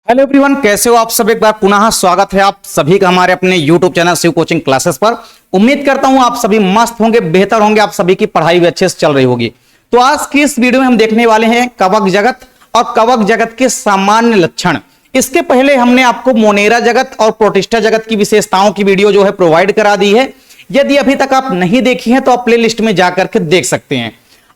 Hello everyone, कैसे हो आप सब। एक बार पुनः स्वागत है आप सभी का हमारे अपने YouTube channel Shiv coaching classes पर। उम्मीद करता हूं आप सभी मस्त होंगे, बेहतर होंगे, आप सभी की पढ़ाई भी अच्छे से चल रही होगी। तो आज की इस वीडियो में हम देखने वाले हैं कवक जगत और कवक जगत के सामान्य लक्षण। इसके पहले हमने आपको मोनेरा जगत और प्रोटिस्टा जगत की विशेषताओं की वीडियो जो है प्रोवाइड करा दी है। यदि अभी तक आप नहीं देखी है तो आप प्ले लिस्ट में जाकर के देख सकते हैं।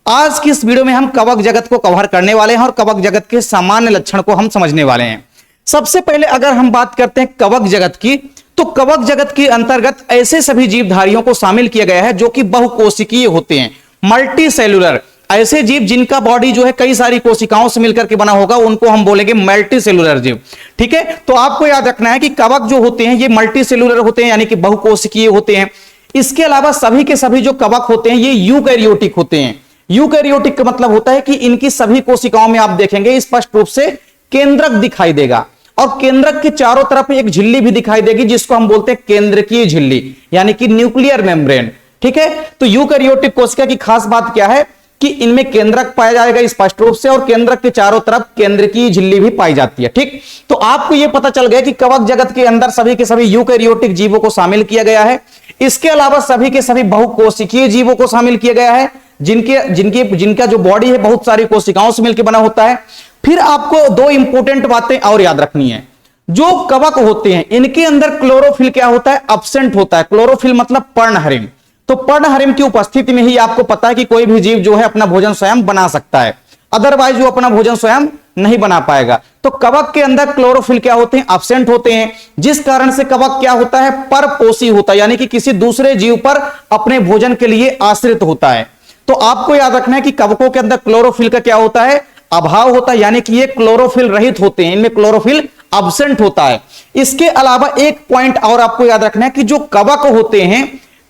आज की इस वीडियो में हम कवक जगत को कवर करने वाले हैं और कवक जगत के सामान्य लक्षण को हम समझने वाले हैं। सबसे पहले अगर हम बात करते हैं कवक जगत की, तो कवक जगत के अंतर्गत ऐसे सभी जीवधारियों को शामिल किया गया है जो कि बहुकोशिकीय होते हैं, मल्टी सेलुलर। ऐसे जीव जिनका बॉडी जो है कई सारी कोशिकाओं से मिलकर के बना होगा उनको हम बोलेंगे मल्टी सेलुलर जीव। ठीक है, तो आपको याद रखना है कि कवक जो होते हैं ये मल्टी सेलुलर होते हैं, यानी कि बहुकोशिकीय होते हैं। इसके अलावा सभी के सभी जो कवक होते हैं ये यूकैरियोटिक होते हैं। यूकैरियोटिक का मतलब होता है कि इनकी सभी कोशिकाओं में आप देखेंगे स्पष्ट रूप से केंद्रक दिखाई देगा और केंद्रक के चारों तरफ एक झिल्ली भी दिखाई देगी जिसको हम बोलते हैं केंद्रकीय झिल्ली, यानी कि न्यूक्लियर मेम्ब्रेन। ठीक है, तो यूकैरियोटिक कोशिका की खास बात क्या है कि इनमें केंद्रक पाया जाएगा स्पष्ट रूप से और केंद्रक के चारों तरफ केंद्रकीय झिल्ली भी पाई जाती है। ठीक, तो आपको यह पता चल गया कि कवक जगत के अंदर सभी के सभी यूकैरियोटिक जीवों को शामिल किया गया है। इसके अलावा सभी के सभी बहुकोशिकीय जीवों को शामिल किया गया है जिनका जो बॉडी है बहुत सारी कोशिकाओं से मिलकर बना होता है। फिर आपको दो इंपॉर्टेंट बातें और याद रखनी है। जो कवक होते हैं इनके अंदर क्लोरोफिल क्या होता है, अब्सेंट होता है। क्लोरोफिल मतलब पर्णहरिम। तो पर्णहरिम की उपस्थिति में ही आपको पता है कि कोई भी जीव जो है अपना भोजन स्वयं बना सकता है, अदरवाइज वो अपना भोजन स्वयं नहीं बना पाएगा। तो कवक के अंदर क्लोरोफिल क्या होते हैं, अब्सेंट होते हैं, जिस कारण से कवक क्या होता है, परपोषी होता है, यानी कि किसी दूसरे जीव पर अपने भोजन के लिए आश्रित होता है। तो आपको याद रखना है कि कवकों के अंदर क्लोरोफिल का क्या होता है, अभाव होता है, यानी कि ये क्लोरोफिल रहित होते हैं, इनमें क्लोरोफिल अब्सेंट होता है। इसके अलावा एक पॉइंट और आपको याद रखना है कि जो कवक होते हैं,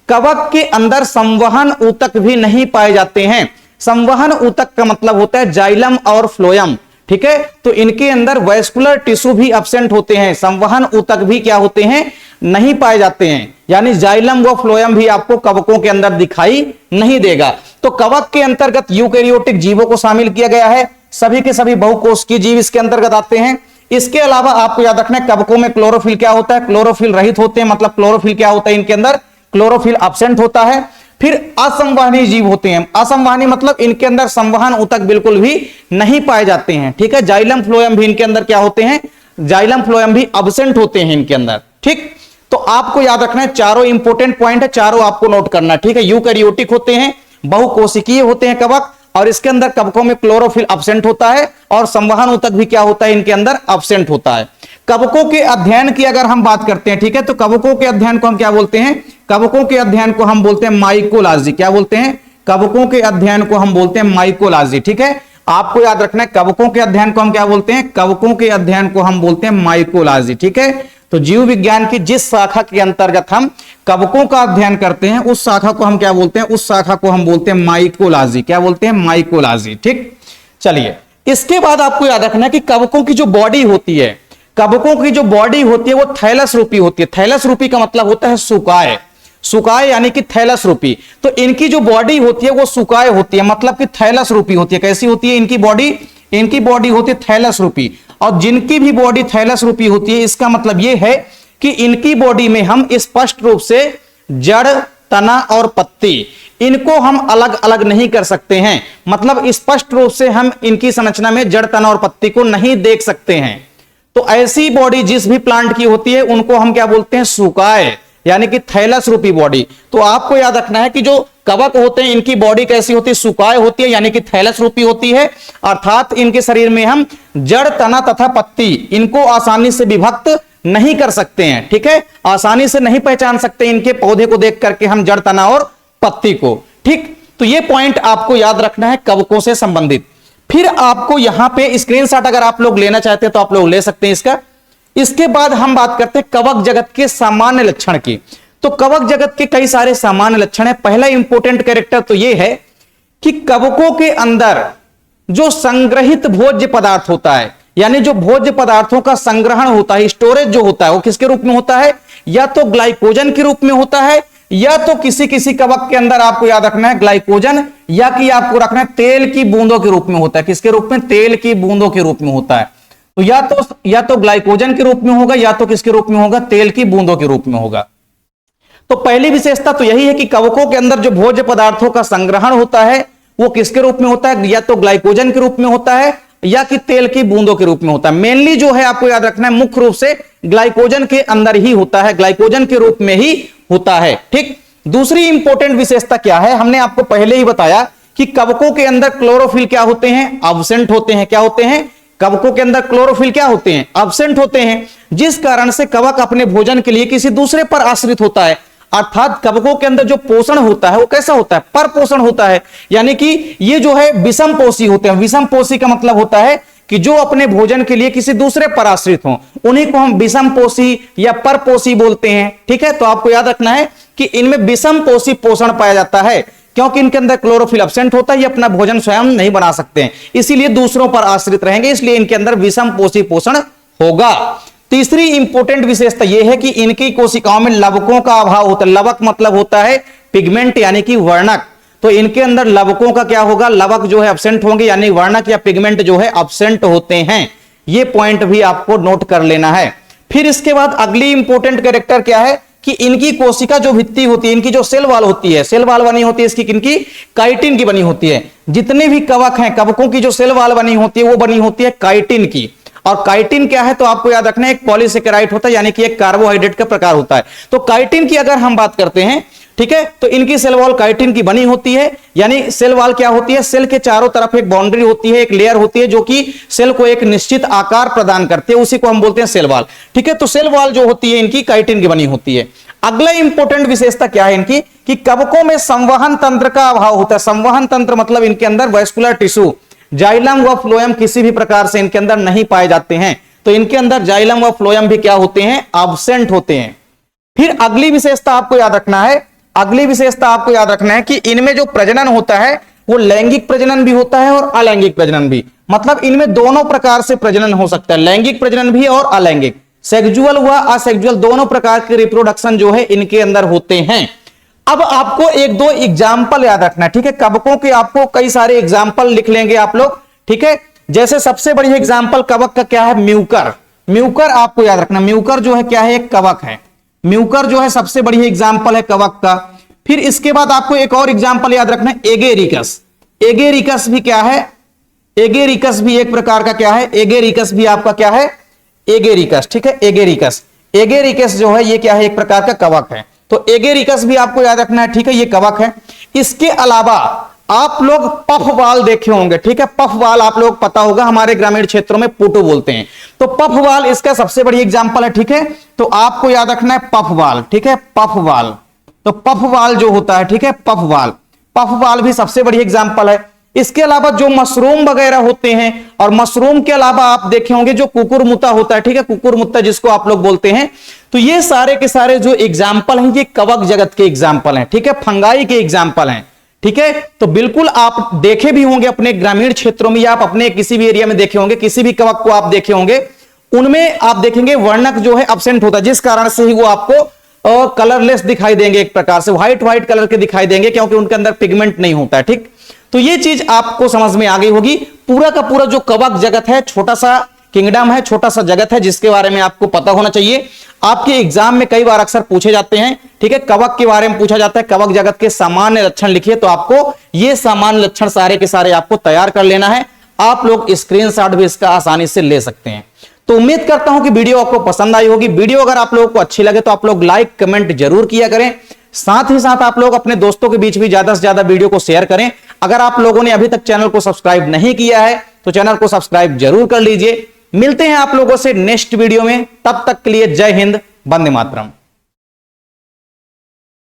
कवक के अंदर संवहन ऊतक भी नहीं पाए जाते हैं। संवहन ऊतक का मतलब होता है जाइलम और फ्लोएम। ठीक है, तो इनके अंदर वैस्कुलर टिश्यू भी अब्सेंट होते हैं, संवहन ऊतक भी क्या होते हैं, नहीं पाए जाते हैं, यानी जाइलम व फ्लोएम भी आपको कवकों के अंदर दिखाई नहीं देगा। तो कवक के अंतर्गत यूकैरियोटिक जीवों को शामिल किया गया है, सभी के सभी बहुकोशिकीय जीव इसके अंतर्गत आते हैं। इसके अलावा आपको याद रखना है कवकों में क्लोरोफिल क्या होता है, क्लोरोफिल रहित होते हैं, मतलब क्लोरोफिल क्या होता है, इनके अंदर क्लोरोफिल अब्सेंट होता है। फिर असंवहनी जीव होते हैं, असंवहनी मतलब इनके अंदर संवहन ऊतक बिल्कुल भी नहीं पाए जाते हैं। ठीक है, जाइलम फ्लोएम भी इनके अंदर क्या होते हैं, जाइलम फ्लोएम भी अब्सेंट होते हैं इनके अंदर। ठीक, तो आपको याद रखना है चारों इंपॉर्टेंट पॉइंट है, चारों आपको नोट करना है। ठीक है, यूकैरियोटिक होते हैं, बहुकोशिकीय होते हैं कवक, और इसके अंदर कवकों में क्लोरोफिल अब्सेंट होता है और संवहन ऊतक भी क्या होता है, इनके अंदर अब्सेंट होता है। कवकों के अध्ययन की अगर हम बात करते हैं, ठीक है, तो कवकों के अध्ययन को हम क्या बोलते हैं, कवकों के अध्ययन को हम बोलते हैं माइकोलॉजी। क्या बोलते हैं, कवकों के अध्ययन को हम बोलते हैं माइकोलॉजी। ठीक है, आपको याद रखना है कवकों के अध्ययन को हम क्या बोलते हैं, कवकों के अध्ययन को हम बोलते हैं माइकोलॉजी। ठीक है, तो जीव विज्ञान की जिस शाखा के अंतर्गत हम कवकों का अध्ययन करते हैं उस शाखा को हम क्या बोलते हैं, उस शाखा को हम बोलते हैं माइकोलॉजी। क्या बोलते हैं, माइकोलॉजी। ठीक, चलिए इसके बाद आपको याद रखना है कि कवकों की जो बॉडी होती है, कवकों की जो बॉडी होती है वो थैलस रूपी होती है। थैलस रूपी का मतलब होता है सुकाय, सुकाय यानी कि थैलस रूपी। तो इनकी जो बॉडी होती है वो सुकाय होती है, मतलब कि थैलस रूपी होती है। कैसी होती है इनकी बॉडी, इनकी बॉडी होती है थैलस रूपी। और जिनकी भी बॉडी थैलस रूपी होती है इसका मतलब यह है कि इनकी बॉडी में हम स्पष्ट रूप से जड़, तना और पत्ती इनको हम अलग अलग नहीं कर सकते हैं। मतलब स्पष्ट रूप से हम इनकी संरचना में जड़, तना और पत्ती को नहीं देख सकते हैं। तो ऐसी बॉडी जिस भी प्लांट की होती है उनको हम क्या बोलते हैं, सुकाय, यानी कि थैलस रूपी बॉडी। तो आपको याद रखना है कि जो कवक होते हैं इनकी बॉडी कैसी होती है, सुकाय होती है, यानी कि थैलस रूपी होती है। अर्थात इनके शरीर में हम जड़, तना तथा पत्ती इनको आसानी से विभक्त नहीं कर सकते हैं। ठीक है, आसानी से नहीं पहचान सकते इनके पौधे को देख करके हम जड़, तना और पत्ती को। ठीक, तो ये पॉइंट आपको याद रखना है कवकों से संबंधित। फिर आपको यहां पे स्क्रीनशॉट अगर आप लोग लेना चाहते हैं तो आप लोग ले सकते हैं इसका। इसके बाद हम बात करते हैं कवक जगत के सामान्य लक्षण की। तो कवक जगत के कई सारे सामान्य लक्षण है। पहला इंपॉर्टेंट कैरेक्टर तो यह है कि कवकों के अंदर जो संग्रहित भोज्य पदार्थ होता है, यानी जो भोज्य पदार्थों का संग्रहण होता है, स्टोरेज जो होता है वो किसके रूप में होता है, या तो ग्लाइकोजन के रूप में होता है, या तो किसी किसी कवक के अंदर आपको याद रखना है ग्लाइकोजन, या कि आपको रखना है तेल की बूंदों के रूप में होता है। किसके रूप में, तेल की बूंदों के रूप में होता है। तो या तो ग्लाइकोजन के रूप में होगा या तो किसके रूप में होगा, तेल की बूंदों के रूप में होगा। तो पहली विशेषता तो यही है कि कवकों के अंदर जो भोज्य पदार्थों का संग्रहण होता है वो किसके रूप में होता है, या तो ग्लाइकोजन के रूप में होता है या कि तेल की बूंदों के रूप में होता है। मेनली जो है आपको याद रखना है मुख्य रूप से ग्लाइकोजन के अंदर ही होता है, ग्लाइकोजन के रूप में ही होता है। ठीक, दूसरी इंपॉर्टेंट विशेषता क्या है, हमने आपको पहले ही बताया कि कवकों के अंदर क्लोरोफिल क्या होते हैं, अब्सेंट होते हैं। क्या होते हैं, कवकों के अंदर क्लोरोफिल क्या होते हैं, अब्सेंट होते हैं, जिस कारण से कवक अपने भोजन के लिए किसी दूसरे पर आश्रित होता है। अर्थात कवकों के अंदर जो पोषण होता है वो कैसा होता है, पर पोषण होता है, यानी कि ये जो है विषम पोषी होते हैं। विषम पोषी का मतलब होता है कि जो अपने भोजन के लिए किसी दूसरे पर आश्रित हो, उन्हीं को हम विषम पोषी या पर पोषी बोलते हैं। ठीक है, तो आपको याद रखना है कि इनमें विषम पोषी पोषण पाया जाता है, क्योंकि इनके अंदर क्लोरोफिल अब्सेंट होता है, ये अपना भोजन स्वयं नहीं बना सकते हैं, इसीलिए दूसरों पर आश्रित रहेंगे, इसलिए इनके अंदर विषम पोषी पोषण होगा। तीसरी इंपॉर्टेंट विशेषता यह है कि इनकी कोशिकाओं में लवकों का अभाव होता है। लवक मतलब होता है पिगमेंट यानी कि वर्णक, तो इनके अंदर लवकों का क्या होगा, लवक जो है अब्सेंट होंगे, यानी वर्णक या पिगमेंट जो है अब्सेंट होते हैं। ये पॉइंट भी आपको नोट कर लेना है। फिर इसके बाद अगली इंपॉर्टेंट कैरेक्टर क्या है कि इनकी कोशिका जो भित्ति होती है, इनकी जो सेल वॉल होती है, सेल वॉल बनी होती है इसकी किनकी, काइटिन की बनी होती है। जितने भी कवक हैं, कवकों की जो सेल वॉल बनी होती है वो बनी होती है काइटिन की। और काइटिन क्या है, तो आपको याद रखना है एक पॉलीसेकेराइड होता है, यानी कि एक कार्बोहाइड्रेट का प्रकार होता है। तो काइटिन की अगर हम बात करते हैं, ठीक है, तो इनकी सेल वॉल काइटिन की बनी होती है। यानी सेल वॉल क्या होती है, सेल के चारों तरफ एक बाउंड्री होती है, एक लेयर होती है जो कि सेल को एक निश्चित आकार प्रदान करती है, उसी को हम बोलते हैं सेल वॉल। ठीक है, तो सेल वॉल जो होती है इनकी काइटिन की बनी होती है। अगला इंपॉर्टेंट विशेषता क्या है इनकी कि कवकों में संवहन तंत्र का अभाव होता है। संवहन तंत्र मतलब इनके अंदर वैस्कुलर टिश्यू, जाइलम व फ्लोएम किसी भी प्रकार से इनके अंदर नहीं पाए जाते हैं। तो इनके अंदर जाइलम व फ्लोएम भी क्या होते हैं, एब्सेंट होते हैं। फिर अगली विशेषता आपको याद रखना है, अगली विशेषता आपको याद रखना है कि इनमें जो प्रजनन होता है वो लैंगिक प्रजनन भी होता है और अलैंगिक प्रजनन भी। मतलब इनमें दोनों प्रकार से प्रजनन हो सकता है, लैंगिक प्रजनन भी और अलैंगिक, सेक्सुअल व असेक्सुअल दोनों प्रकार के रिप्रोडक्शन जो है इनके अंदर होते हैं। अब आपको एक दो एग्जाम्पल याद रखना है, ठीक है, कवकों के आपको कई सारे एग्जाम्पल लिख लेंगे आप लोग। ठीक है, जैसे सबसे बड़ी एग्जाम्पल कवक का क्या है, म्यूकर। म्यूकर आपको याद रखना, म्यूकर जो है क्या है, एक कवक है। म्यूकर जो है सबसे बड़ी एग्जाम्पल है कवक का। फिर इसके बाद आपको एक और एग्जाम्पल याद रखना है, एगेरिकस। एगेरिकस भी क्या है, एगेरिकस भी एक प्रकार का क्या है, एगेरिकस भी आपका क्या है, एगेरिकस। ठीक है, एगेरिकस, एगेरिकस जो है ये क्या है, एक प्रकार का कवक है। तो एगेरिकस भी आपको याद रखना है, ठीक है, ये कवक है। इसके अलावा आप लोग पफ वाल देखे होंगे, ठीक है, पफ वाल आप लोग पता होगा, हमारे ग्रामीण क्षेत्रों में पुटू बोलते हैं। तो पफ वाल इसका सबसे बड़ी एग्जांपल है। ठीक है, तो आपको याद रखना है पफ वाल, ठीक है, पफ वाल। तो पफ वाल जो होता है, ठीक है, पफ वाल, पफ वाल भी सबसे बड़ी एग्जांपल है। इसके अलावा जो मशरूम वगैरह होते हैं, और मशरूम के अलावा आप देखे होंगे जो कुकुरमुत्ता होता है, ठीक है, कुकुरमुत्ता जिसको आप लोग बोलते हैं। तो ये सारे के सारे जो एग्जाम्पल हैं ये कवक जगत के एग्जाम्पल हैं, ठीक है, फंगाई के एग्जाम्पल हैं। ठीक है, तो बिल्कुल आप देखे भी होंगे अपने ग्रामीण क्षेत्रों में या आप अपने किसी भी एरिया में देखे होंगे, किसी भी कवक को आप देखे होंगे, उनमें आप देखेंगे वर्णक जो है एब्सेंट होता है, जिस कारण से ही वो आपको कलरलेस दिखाई देंगे, एक प्रकार से व्हाइट व्हाइट कलर के दिखाई देंगे, क्योंकि उनके अंदर पिगमेंट नहीं होता है। ठीक, तो ये चीज आपको समझ में आ गई होगी। पूरा का पूरा जो कवक जगत है छोटा सा किंगडम है, छोटा सा जगत है, जिसके बारे में आपको पता होना चाहिए। आपके एग्जाम में कई बार अक्सर पूछे जाते हैं, ठीक है, कवक के बारे में पूछा जाता है, कवक जगत के सामान्य लक्षण लिखिए। तो आपको ये सामान्य लक्षण सारे के सारे आपको तैयार कर लेना है। आप लोग स्क्रीनशॉट भी इसका आसानी से ले सकते हैं। तो उम्मीद करता हूं कि वीडियो आपको पसंद आई होगी। वीडियो अगर आप लोगों को अच्छी लगे तो आप लोग लाइक कमेंट जरूर किया करें। साथ ही साथ आप लोग अपने दोस्तों के बीच भी ज्यादा से ज्यादा वीडियो को शेयर करें। अगर आप लोगों ने अभी तक चैनल को सब्सक्राइब नहीं किया है तो चैनल को सब्सक्राइब जरूर कर लीजिए। मिलते हैं आप लोगों से नेक्स्ट वीडियो में, तब तक के लिए जय हिंद, वंदे मातरम।